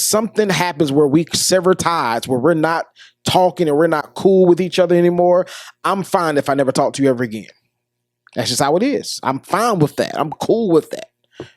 something happens where we sever ties, where we're not talking and we're not cool with each other anymore, I'm fine if I never talk to you ever again. That's just how it is. I'm fine with that. I'm cool with that.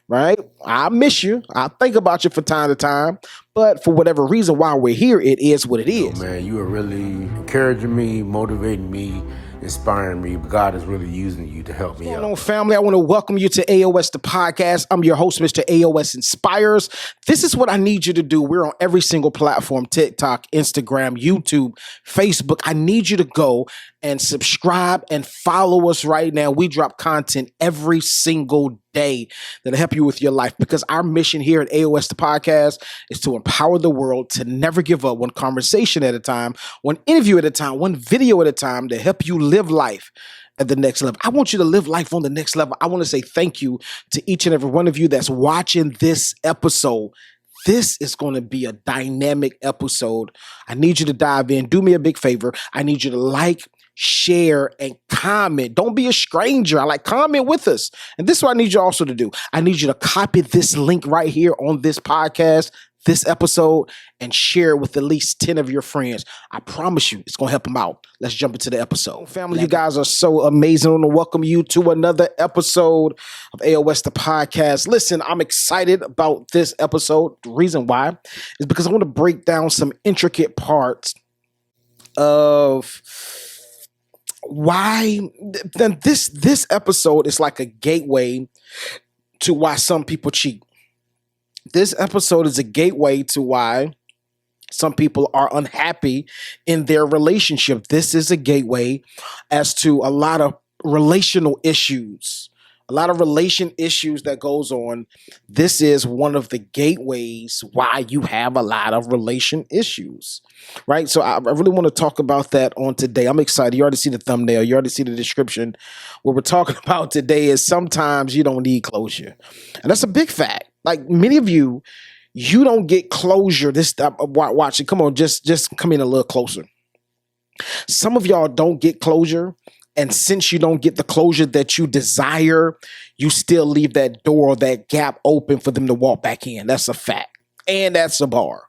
Right? I miss you. I think about you from time to time. But for whatever reason, while we're here, it is what it is. Man, you are really encouraging me, motivating me, inspiring me. God is really using you to help me out. What's going on, family? I want to welcome you to AOS the podcast. I'm your host, Mr. AOS Inspires. This is what I need you to do. We're on every single platform: TikTok, Instagram, YouTube, Facebook. I need you to go and subscribe and follow us right now. We drop content every single day that'll help you with your life, because our mission here at AOS the podcast is to empower the world to never give up, one conversation at a time, one interview at a time, one video at a time, to help you live life at the next level. I want you to live life on the next level. I want to say thank you to each and every one of you that's watching this episode. This is going to be a dynamic episode. I need you to dive in. Do me a big favor. I need you to like, share, and comment. Don't be a stranger. Comment with us. And this is what I need you also to do. I need you to copy this link right here on this podcast, this episode, and share it with at least 10 of your friends. I promise you, it's going to help them out. Let's jump into the episode. Family, you guys are so amazing. I want to welcome you to another episode of AOS the podcast. Listen, I'm excited about this episode. The reason why is because I want to break down some intricate parts of why then this episode is like a gateway to why some people cheat. This episode is a gateway to why some people are unhappy in their relationship. This is a gateway as to a lot of relational issues. A lot of relation issues that goes on. This is one of the gateways why you have a lot of relation issues, right? So I really want to talk about that on today. I'm excited. You already see the thumbnail. You already see the description. What we're talking about today is sometimes you don't need closure. And that's a big fact. Like many of you, you don't get closure. Watch it. Come on, just come in a little closer. Some of y'all don't get closure. And since you don't get the closure that you desire, you still leave that door or that gap open for them to walk back in. That's a fact. And that's a bar.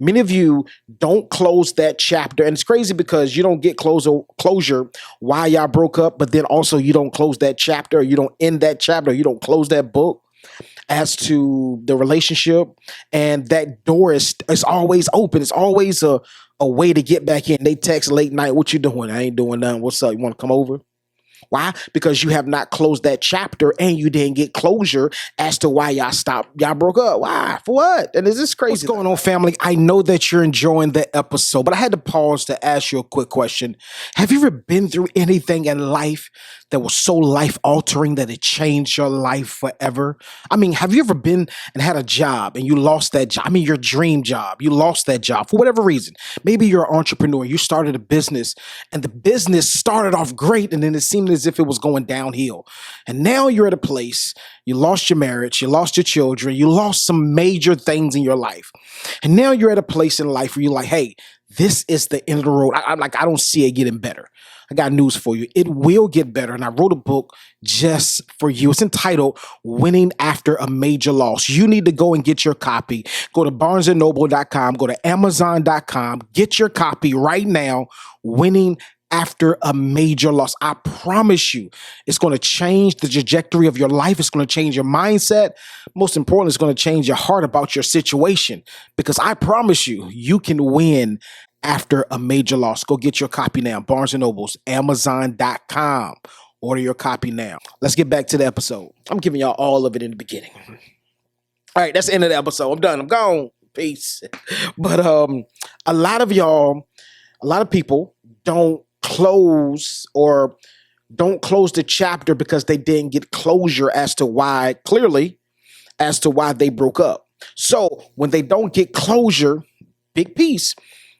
Many of you don't close that chapter. And it's crazy because you don't get closure while y'all broke up, but then also you don't close that chapter, or you don't end that chapter, or you don't close that book as to the relationship. And that door is always open. It's always a way to get back in. They text late night, "What you doing?" "I ain't doing nothing." "What's up? You want to come over?" Why? Because you have not closed that chapter and you didn't get closure as to why y'all broke up. Why? For what? And is this crazy? What's going on, family? I know that you're enjoying the episode, but I had to pause to ask you a quick question. Have you ever been through anything in life that was so life-altering that it changed your life forever? I mean, have you ever been and had a job and you lost that job? I mean, your dream job. You lost that job for whatever reason. Maybe you're an entrepreneur. You started a business and the business started off great and then it seemed as if it was going downhill. And now you're at a place, you lost your marriage, you lost your children, you lost some major things in your life. And now you're at a place in life where you're like, hey, this is the end of the road. I don't see it getting better. I got news for you. It will get better. And I wrote a book just for you. It's entitled Winning After a Major Loss. You need to go and get your copy. Go to barnesandnoble.com, go to amazon.com, get your copy right now. Winning After a Major Loss. I promise you, it's going to change the trajectory of your life. It's going to change your mindset. Most importantly, it's going to change your heart about your situation, because I promise you, you can win after a major loss. Go get your copy now. Barnes & Noble's, amazon.com. Order your copy now. Let's get back to the episode. I'm giving y'all all of it in the beginning. All right, that's the end of the episode. I'm done. I'm gone. Peace. But a lot of people don't close the chapter because they didn't get closure as to why they broke up. So when they don't get closure, big piece,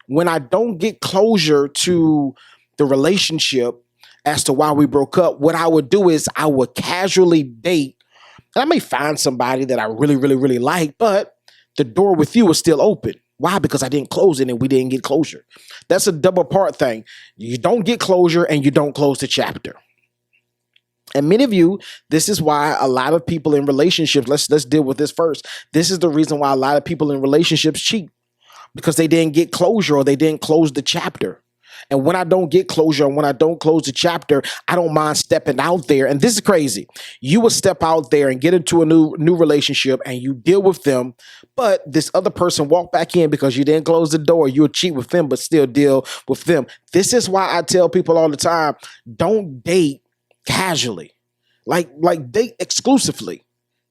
when I don't get closure to the relationship as to why we broke up, what I would do is I would casually date, and I may find somebody that I really, really, really like, but the door with you is still open. Why? Because I didn't close it and we didn't get closure. That's a double part thing. You don't get closure and you don't close the chapter. And many of you, this is why a lot of people in relationships, let's deal with this first. This is the reason why a lot of people in relationships cheat, because they didn't get closure or they didn't close the chapter. And when I don't get closure and when I don't close the chapter, I don't mind stepping out there. And this is crazy. You will step out there and get into a new relationship and you deal with them, but this other person walk back in because you didn't close the door. You'll cheat with them, but still deal with them. This is why I tell people all the time, don't date casually. Like date exclusively.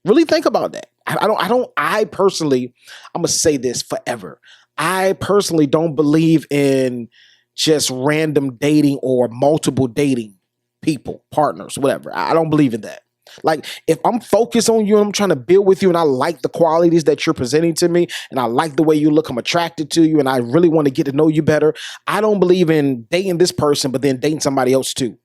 Really think about that. I personally, I'm going to say this forever. I personally don't believe in just random dating or multiple dating people, partners, whatever. I don't believe in that. Like, if I'm focused on you and I'm trying to build with you and I like the qualities that you're presenting to me and I like the way you look, I'm attracted to you and I really want to get to know you better, I don't believe in dating this person but then dating somebody else too.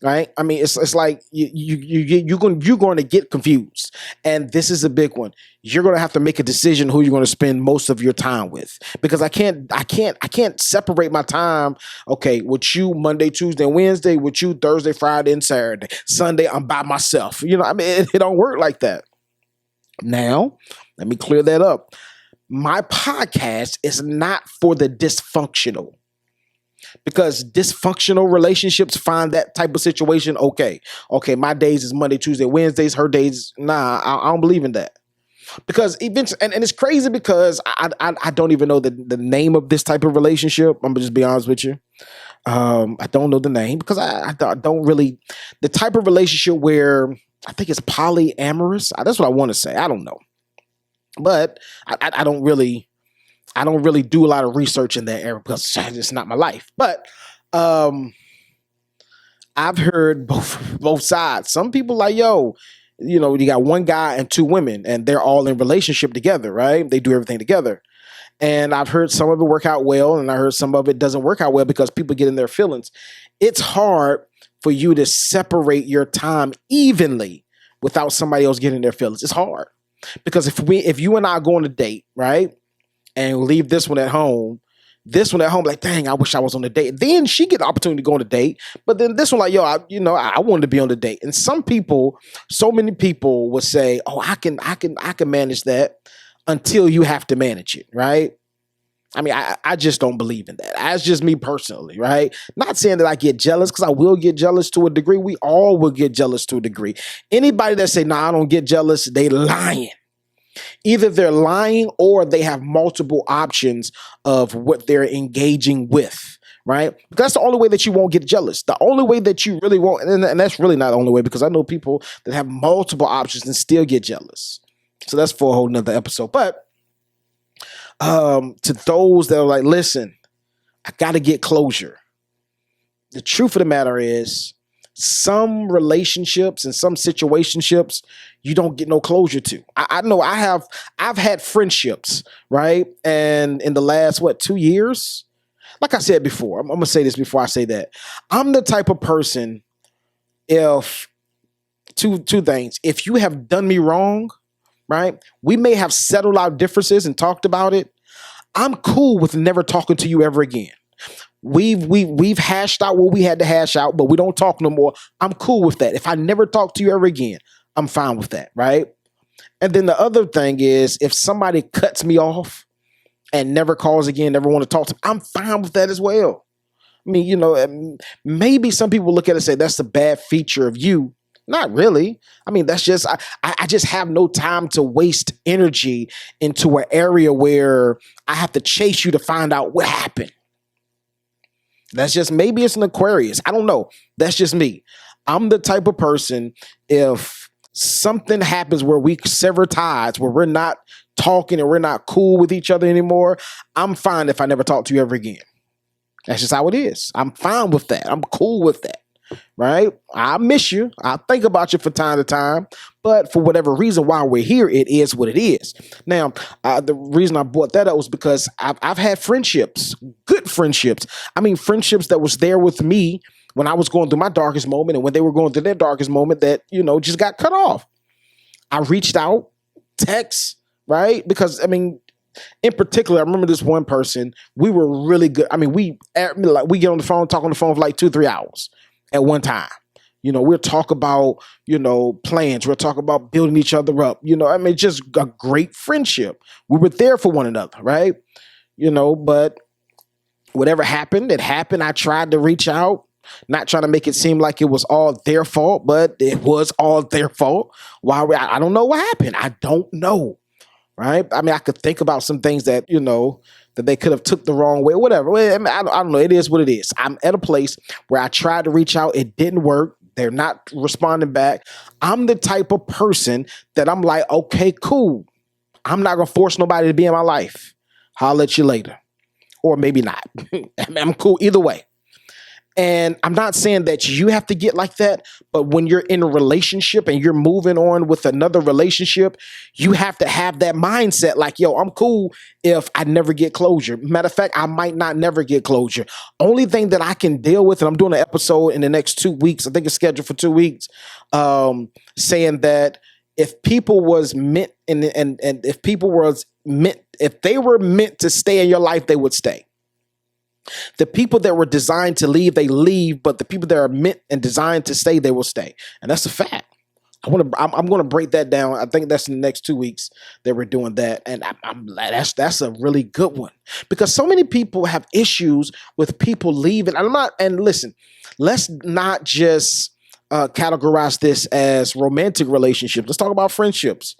Right? I mean, it's like you're going to get confused, and this is a big one. You're going to have to make a decision who you're going to spend most of your time with, because I can't separate my time. Okay, with you Monday, Tuesday, Wednesday, with you Thursday, Friday, and Saturday. Sunday, I'm by myself. You know, I mean, it don't work like that. Now, let me clear that up. My podcast is not for the dysfunctional. Because dysfunctional relationships find that type of situation okay. Okay, my days is Monday, Tuesday, Wednesdays. Her days, nah, I don't believe in that. Because eventually, and it's crazy because I don't even know the name of this type of relationship. I'm gonna just be honest with you. I don't know the name because I don't really, the type of relationship where I think it's polyamorous. That's what I want to say. I don't know, but I don't really do a lot of research in that area because it's not my life. But I've heard both sides. Some people like, yo, you know, you got one guy and two women and they're all in relationship together, right? They do everything together. And I've heard some of it work out well, and I heard some of it doesn't work out well because people get in their feelings. It's hard for you to separate your time evenly without somebody else getting their feelings. It's hard. Because if you and I go on a date, right? And leave this one at home, like, dang, I wish I was on the date. Then she get the opportunity to go on a date, but then this one, like, yo, I wanted to be on the date. And so many people would say, oh, I can manage that until you have to manage it, right? I mean, I just don't believe in that. That's just me personally, right? Not saying that I get jealous, because I will get jealous to a degree. We all will get jealous to a degree. Anybody that say, nah, I don't get jealous, they lying. Either they're lying or they have multiple options of what they're engaging with, right? Because that's the only way that you won't get jealous. The only way that you really won't, and that's really not the only way, because I know people that have multiple options and still get jealous. So that's for a whole nother episode. But to those that are like, listen, I got to get closure. The truth of the matter is, some relationships and some situationships you don't get no closure to. I know I've had friendships, right? And in the last 2 years, like I said before, I'm gonna say this before I say that. I'm the type of person, if two things, if you have done me wrong, right? We may have settled our differences and talked about it. I'm cool with never talking to you ever again. We've hashed out what we had to hash out, but we don't talk no more. I'm cool with that. If I never talk to you ever again, I'm fine with that, right? And then the other thing is, if somebody cuts me off and never calls again, never want to talk to me, I'm fine with that as well. I mean, you know, maybe some people look at it and say that's a bad feature of you. Not really. I mean, that's just, I just have no time to waste energy into an area where I have to chase you to find out what happened. That's just, maybe it's an Aquarius. I don't know. That's just me. I'm the type of person, if something happens where we sever ties, where we're not talking and we're not cool with each other anymore, I'm fine if I never talk to you ever again. That's just how it is. I'm fine with that. I'm cool with that. Right? I miss you. I think about you from time to time, but for whatever reason, while we're here, it is what it is. Now, the reason I brought that up was because I've had friendships, good friendships. I mean, friendships that was there with me when I was going through my darkest moment and when they were going through their darkest moment that, you know, just got cut off. I reached out, text, right? Because, I mean, in particular, I remember this one person, we were really good. I mean, we get on the phone, talk on the phone for like 2-3 hours at one time. We'll talk about, plans. We'll talk about building each other up. Just a great friendship. We were there for one another, right? But whatever happened, it happened. I tried to reach out, not trying to make it seem like it was all their fault, but it was all their fault. Why? I don't know what happened. I don't know. Right? I could think about some things that, that they could have took the wrong way, whatever. Well, I don't know. It is what it is. I'm at a place where I tried to reach out. It didn't work. They're not responding back. I'm the type of person that I'm like, okay, cool. I'm not going to force nobody to be in my life. I'll at you later. Or maybe not. I'm cool either way. And I'm not saying that you have to get like that, but when you're in a relationship and you're moving on with another relationship, you have to have that mindset like, yo, I'm cool if I never get closure. Matter of fact, I might not never get closure. Only thing that I can deal with, and I'm doing an episode in the next 2 weeks, I think it's scheduled for 2 weeks, saying that if people was meant and if people was meant, if they were meant to stay in your life, they would stay. The people that were designed to leave, they leave, but the people that are meant and designed to stay, they will stay. And that's a fact. I'm going to break that down. I think that's in the next 2 weeks that we're doing that. And that's a really good one, because so many people have issues with people leaving. And listen, let's not just categorize this as romantic relationships. Let's talk about friendships.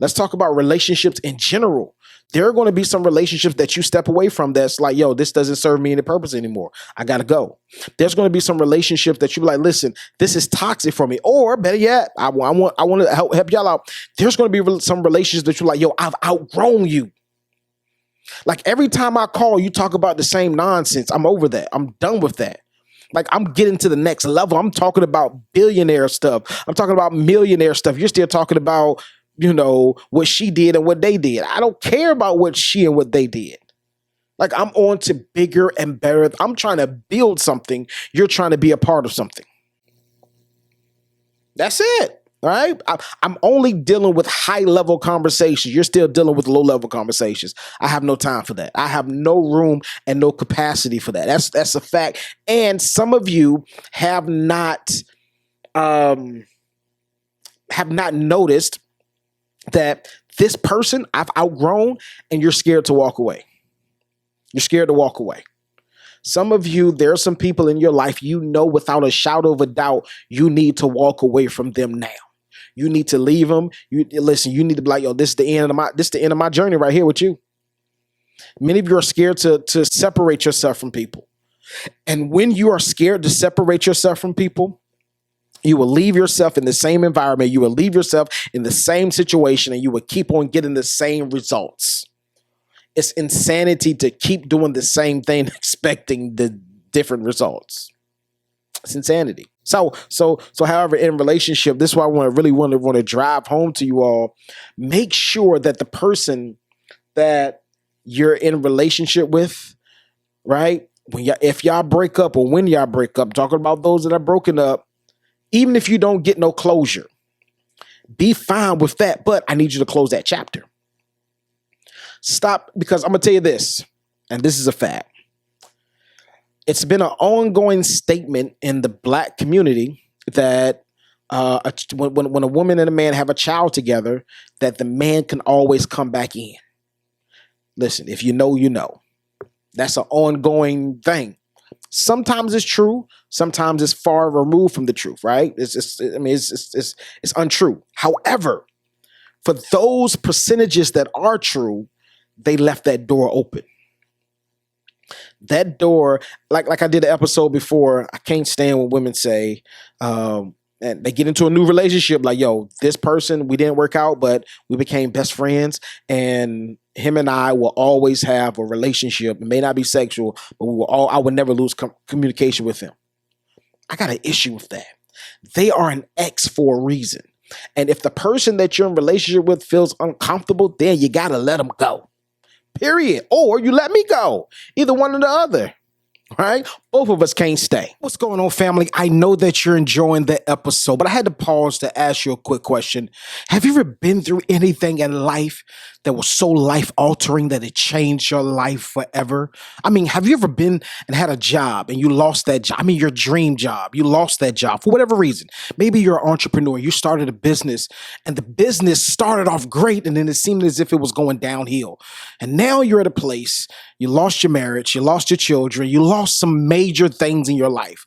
Let's talk about relationships in general. There are going to be some relationships that you step away from that's like, yo, this doesn't serve me any purpose anymore. I got to go. There's going to be some relationships that you're like, listen, this is toxic for me. Or better yet, I want to help y'all out. There's going to be some relationships that you're like, yo, I've outgrown you. Like every time I call, you talk about the same nonsense. I'm over that. I'm done with that. Like I'm getting to the next level. I'm talking about billionaire stuff. I'm talking about millionaire stuff. You're still talking about what she did and what they did. I don't care about what she and what they did. Like I'm on to bigger and better. I'm trying to build something. You're trying to be a part of something. That's it. All right. I'm only dealing with high level conversations. You're still dealing with low level conversations. I have no time for that. I have no room and no capacity for that. That's a fact. And some of you have not noticed that this person I've outgrown, and you're scared to walk away. You're scared to walk away. Some of you, there are some people in your life, without a shadow of a doubt, you need to walk away from them now. You need to leave them. You need to be like, yo, this is the end of my journey right here with you. Many of you are scared to separate yourself from people. And when you are scared to separate yourself from people, you will leave yourself in the same environment. You will leave yourself in the same situation, and you will keep on getting the same results. It's insanity to keep doing the same thing, expecting the different results. It's insanity. So, however, in relationship, this is why I really want to drive home to you all. Make sure that the person that you're in a relationship with, right? If y'all break up, or when y'all break up, talking about those that are broken up, even if you don't get no closure, be fine with that. But I need you to close that chapter. Stop, because I'm going to tell you this, and this is a fact. It's been an ongoing statement in the Black community that when a woman and a man have a child together, that the man can always come back in. Listen, if you know, you know. That's an ongoing thing. Sometimes it's true. Sometimes it's far removed from the truth, right? It's untrue. However, for those percentages that are true, they left that door open. That door, like I did an episode before, I can't stand when women say, and they get into a new relationship, like, yo, this person, we didn't work out, but we became best friends, and him and I will always have a relationship. It may not be sexual, but I would never lose communication with him. I got an issue with that. They are an ex for a reason. And if the person that you're in a relationship with feels uncomfortable, then you got to let them go. Period. Or you let me go. Either one or the other. Right? Both of us can't stay. What's going on, family? I know that you're enjoying the episode, but I had to pause to ask you a quick question. Have you ever been through anything in life that was so life altering that it changed your life forever? I mean, have you ever been and had a job and you lost that job? I mean, your dream job, you lost that job for whatever reason. Maybe you're an entrepreneur, you started a business and the business started off great and then it seemed as if it was going downhill. And now you're at a place, you lost your marriage, you lost your children, you lost some major things in your life.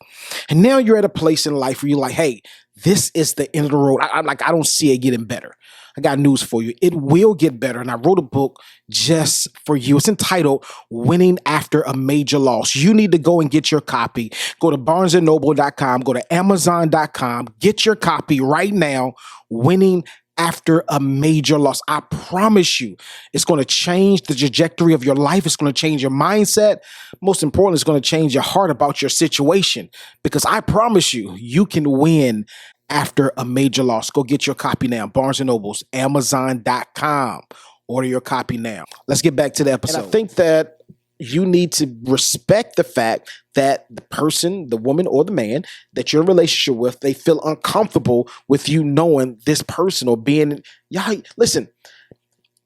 And now you're at a place in life where you're like, hey, this is the end of the road. I don't see it getting better. I got news for you. It will get better. And I wrote a book just for you. It's entitled Winning After a Major Loss. You need to go and get your copy. Go to barnesandnoble.com, go to amazon.com, get your copy right now. Winning After a Major Loss. I promise you, it's going to change the trajectory of your life. It's going to change your mindset. Most importantly, it's going to change your heart about your situation, because I promise you, you can win after a major loss. Go get your copy now. Barnes & Noble's, amazon.com. Order your copy now. Let's get back to the episode. And I think that you need to respect the fact that the person, the woman or the man that you're in a relationship with, they feel uncomfortable with you knowing this person or being, y'all, listen,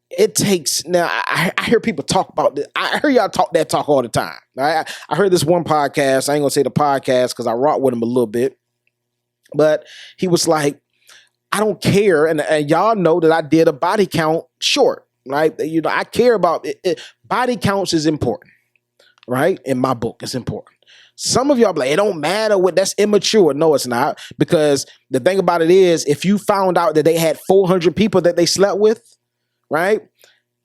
it takes, now I hear people talk about this. I hear y'all talk all the time. Right? I heard this one podcast. I ain't gonna say the podcast because I rock with him a little bit, but he was like, I don't care. And y'all know that I did a body count short, right? You know, I care about it. Body counts is important, right? In my book, it's important. Some of y'all be like, it don't matter what, that's immature. No, it's not. Because the thing about it is, if you found out that they had 400 people that they slept with, right?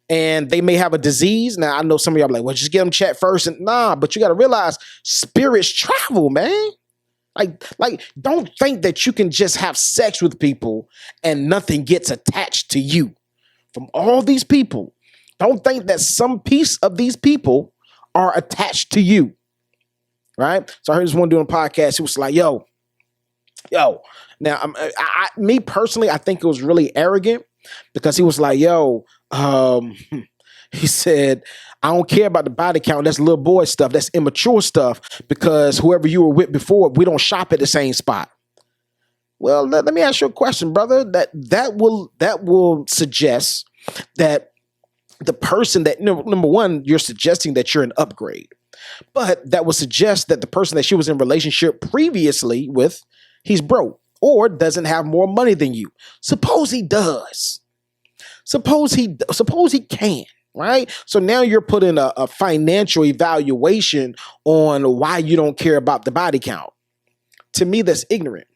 And they may have a disease. Now, I know some of y'all be like, well, just get them checked first. And nah, but you got to realize spirits travel, man. Like, don't think that you can just have sex with people and nothing gets attached to you. From all these people, don't think that some piece of these people are attached to you, right? So I heard this one doing a podcast. He was like, yo. Now, me personally, I think it was really arrogant because he was like, yo, he said, I don't care about the body count. That's little boy stuff. That's immature stuff because whoever you were with before, we don't shop at the same spot. Well, let me ask you a question, brother. That will suggest that the person that, number one, you're suggesting that you're an upgrade, but that would suggest that the person that she was in relationship previously with, he's broke or doesn't have more money than you. Suppose he does. Suppose he can. Right? So now you're putting a financial evaluation on why you don't care about the body count. To me, that's ignorant,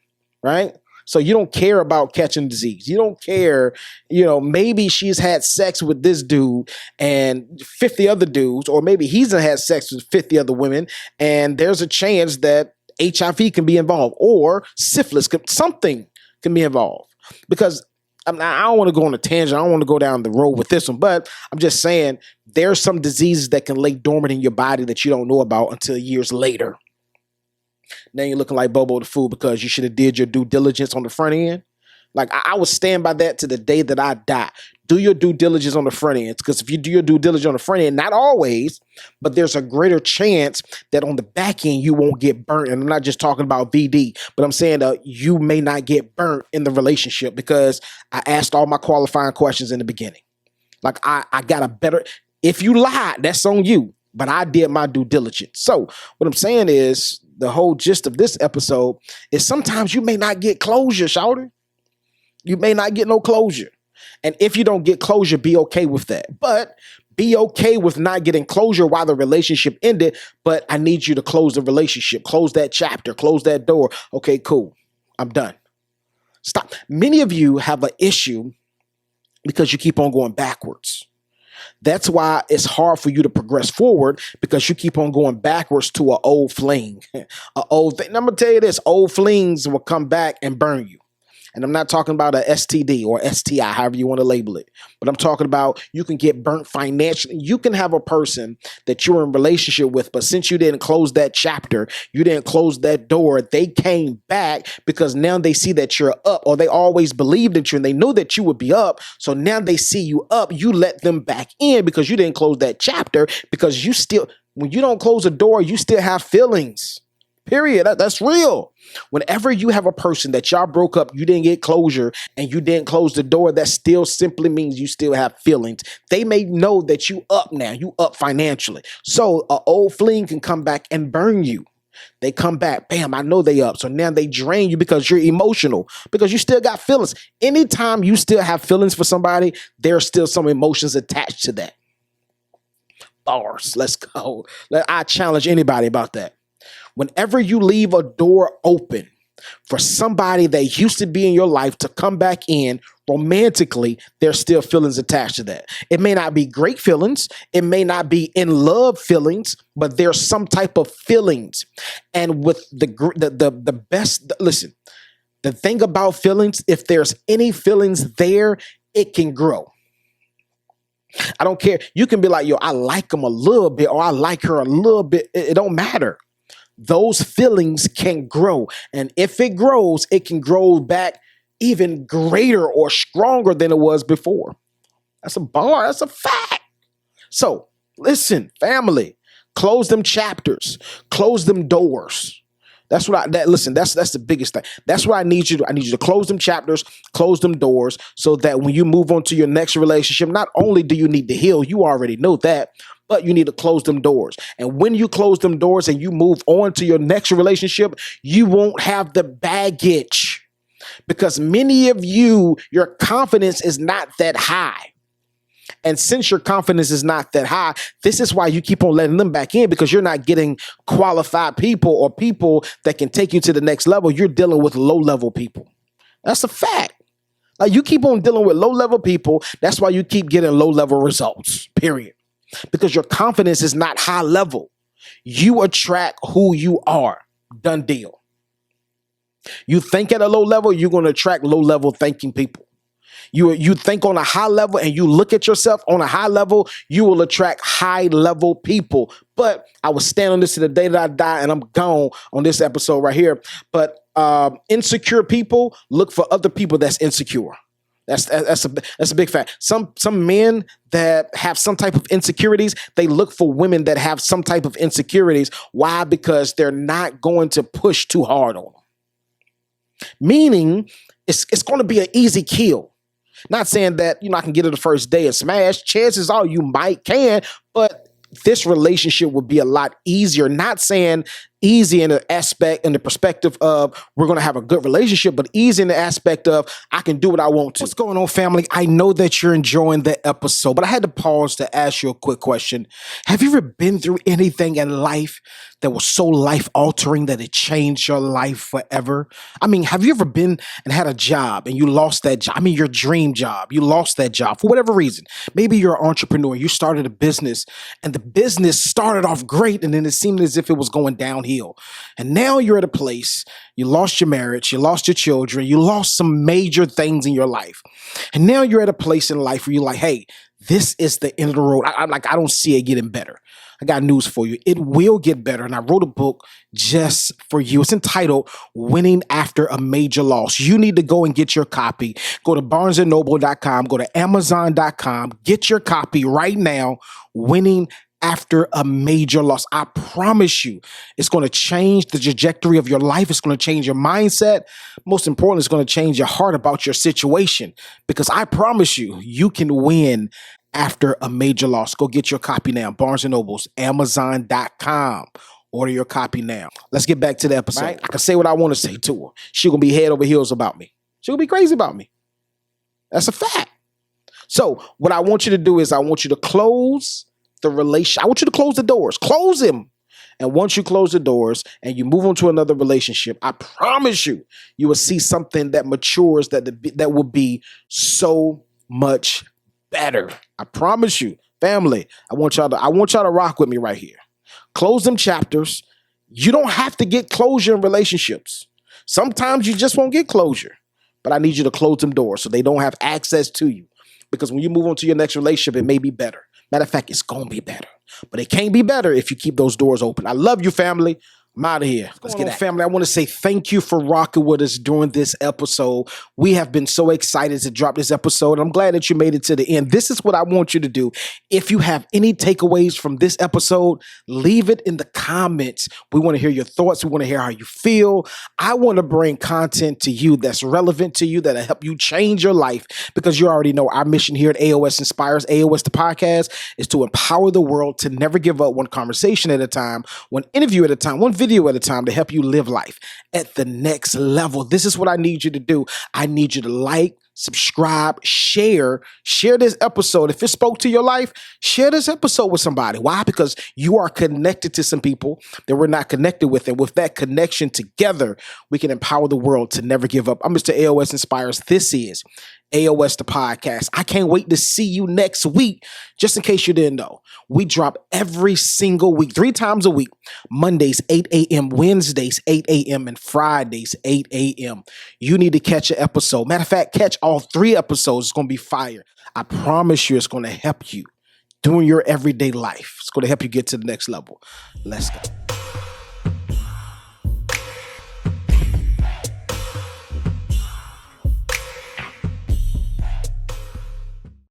right? So you don't care about catching disease. You don't care, maybe she's had sex with this dude and 50 other dudes, or maybe he's had sex with 50 other women, and there's a chance that HIV can be involved or syphilis, something can be involved. Because I don't want to go on a tangent. I don't want to go down the road with this one, but I'm just saying there's some diseases that can lay dormant in your body that you don't know about until years later. Now you're looking like Bobo the Fool because you should have did your due diligence on the front end. Like I would stand by that to the day that I die. Do your due diligence on the front end, because if you do your due diligence on the front end, not always, but there's a greater chance that on the back end you won't get burnt. And I'm not just talking about VD, but I'm saying that you may not get burnt in the relationship because I asked all my qualifying questions in the beginning. Like I got a better, if you lied, that's on you, but I did my due diligence. So what I'm saying is the whole gist of this episode is sometimes you may not get closure, shouter. You may not get no closure. And if you don't get closure, be okay with that. But be okay with not getting closure while the relationship ended. But I need you to close the relationship, close that chapter, close that door. Okay, cool. I'm done. Stop. Many of you have an issue because you keep on going backwards. That's why it's hard for you to progress forward, because you keep on going backwards to an old fling. An old thing. I'm going to tell you this, old flings will come back and burn you. And I'm not talking about a STD or STI, however you want to label it. But I'm talking about you can get burnt financially. You can have a person that you're in a relationship with, but since you didn't close that chapter, you didn't close that door, they came back because now they see that you're up, or they always believed in you and they knew that you would be up. So now they see you up. You let them back in because you didn't close that chapter, because you still, when you don't close a door, you still have feelings. Period. That's real. Whenever you have a person that y'all broke up, you didn't get closure, and you didn't close the door, that still simply means you still have feelings. They may know that you up now, you up financially. So an old fling can come back and burn you. They come back, bam, I know they up. So now they drain you because you're emotional, because you still got feelings. Anytime you still have feelings for somebody, there's still some emotions attached to that. Bars, let's go. I challenge anybody about that. Whenever you leave a door open for somebody that used to be in your life to come back in romantically, there's still feelings attached to that. It may not be great feelings. It may not be in love feelings, but there's some type of feelings. And with the best, listen, the thing about feelings, if there's any feelings there, it can grow. I don't care. You can be like, yo, I like him a little bit, or I like her a little bit. It don't matter. Those feelings can grow. And if it grows, it can grow back even greater or stronger than it was before. That's a bar. That's a fact. So listen, family, close them chapters, close them doors. That's what listen, that's the biggest thing. That's what I need you to. I need you to close them chapters, close them doors, so that when you move on to your next relationship, not only do you need to heal, you already know that, but you need to close them doors. And when you close them doors and you move on to your next relationship, you won't have the baggage, because many of you, your confidence is not that high. And since your confidence is not that high, this is why you keep on letting them back in, because you're not getting qualified people or people that can take you to the next level. You're dealing with low-level people. That's a fact. Like, you keep on dealing with low-level people. That's why you keep getting low-level results, period. Because your confidence is not high level. You attract who you are. Done deal. You think at a low level, you're going to attract low-level thinking people. You think on a high level and you look at yourself on a high level, you will attract high level people. But I will stand on this to the day that I die, and I'm gone on this episode right here. But insecure people look for other people that's insecure. That's a big fact. Some men that have some type of insecurities, they look for women that have some type of insecurities. Why? Because they're not going to push too hard on them. Meaning, it's going to be an easy kill. Not saying that, I can get it the first day and smash. Chances are you might can, but this relationship would be a lot easier. Not saying easy in the perspective of we're going to have a good relationship, but easy in the aspect of I can do what I want to. What's going on, family? I know that you're enjoying the episode, but I had to pause to ask you a quick question. Have you ever been through anything in life that was so life-altering that it changed your life forever? I mean, have you ever been and had a job and you lost that job? I mean, your dream job. You lost that job for whatever reason. Maybe you're an entrepreneur. You started a business, and the business started off great, and then it seemed as if it was going downhill. And now you're at a place, you lost your marriage, you lost your children, you lost some major things in your life. And now you're at a place in life where you're like, hey, this is the end of the road. I don't see it getting better. I got news for you. It will get better. And I wrote a book just for you. It's entitled Winning After a Major Loss. You need to go and get your copy. Go to barnesandnoble.com, go to amazon.com, get your copy right now. Winning After a Major Loss. I promise you, it's going to change the trajectory of your life. It's going to change your mindset. Most importantly, it's going to change your heart about your situation, because I promise you, you can win after a major loss. Go get your copy now. Barnes & Noble's, amazon.com. Order your copy now. Let's get back to the episode. Right? I can say what I want to say to her. She's going to be head over heels about me. She's going to be crazy about me. That's a fact. So what I want you to do is I want you to close the relation. I want you to close the doors. Close them. And once you close the doors and you move on to another relationship, I promise you, you will see something that matures that will be so much better. I promise you, family. I want y'all to rock with me right here. Close them chapters. You don't have to get closure in relationships. Sometimes you just won't get closure, but I need you to close them doors so they don't have access to you. Because when you move on to your next relationship, it may be better. Matter of fact, it's going to be better. But it can't be better if you keep those doors open. I love you, family. I'm out of here. Let's get it, family. I want to say thank you for rocking with us during this episode. We have been so excited to drop this episode. I'm glad that you made it to the end. This is what I want you to do. If you have any takeaways from this episode, leave it in the comments. We want to hear your thoughts. We want to hear how you feel. I want to bring content to you that's relevant to you, that'll help you change your life, because you already know our mission here at AOS Inspires, AOS the podcast, is to empower the world to never give up, one conversation at a time, one interview at a time, one video at a time, to help you live life at the next level. This is what I need you to do. I need you to like, subscribe, share this episode. If it spoke to your life, share this episode with somebody. Why? Because you are connected to some people that we're not connected with. And with that connection together, we can empower the world to never give up. I'm Mr. AOS Inspires. This is AOS the podcast. I can't wait to see you next week. Just in case you didn't know, we drop every single week, 3 times a week. Mondays, 8 a.m., Wednesdays, 8 a.m., and Fridays, 8 a.m. You need to catch an episode. Matter of fact, catch all 3 episodes. It's going to be fire. I promise you it's going to help you during your everyday life. It's going to help you get to the next level. Let's go.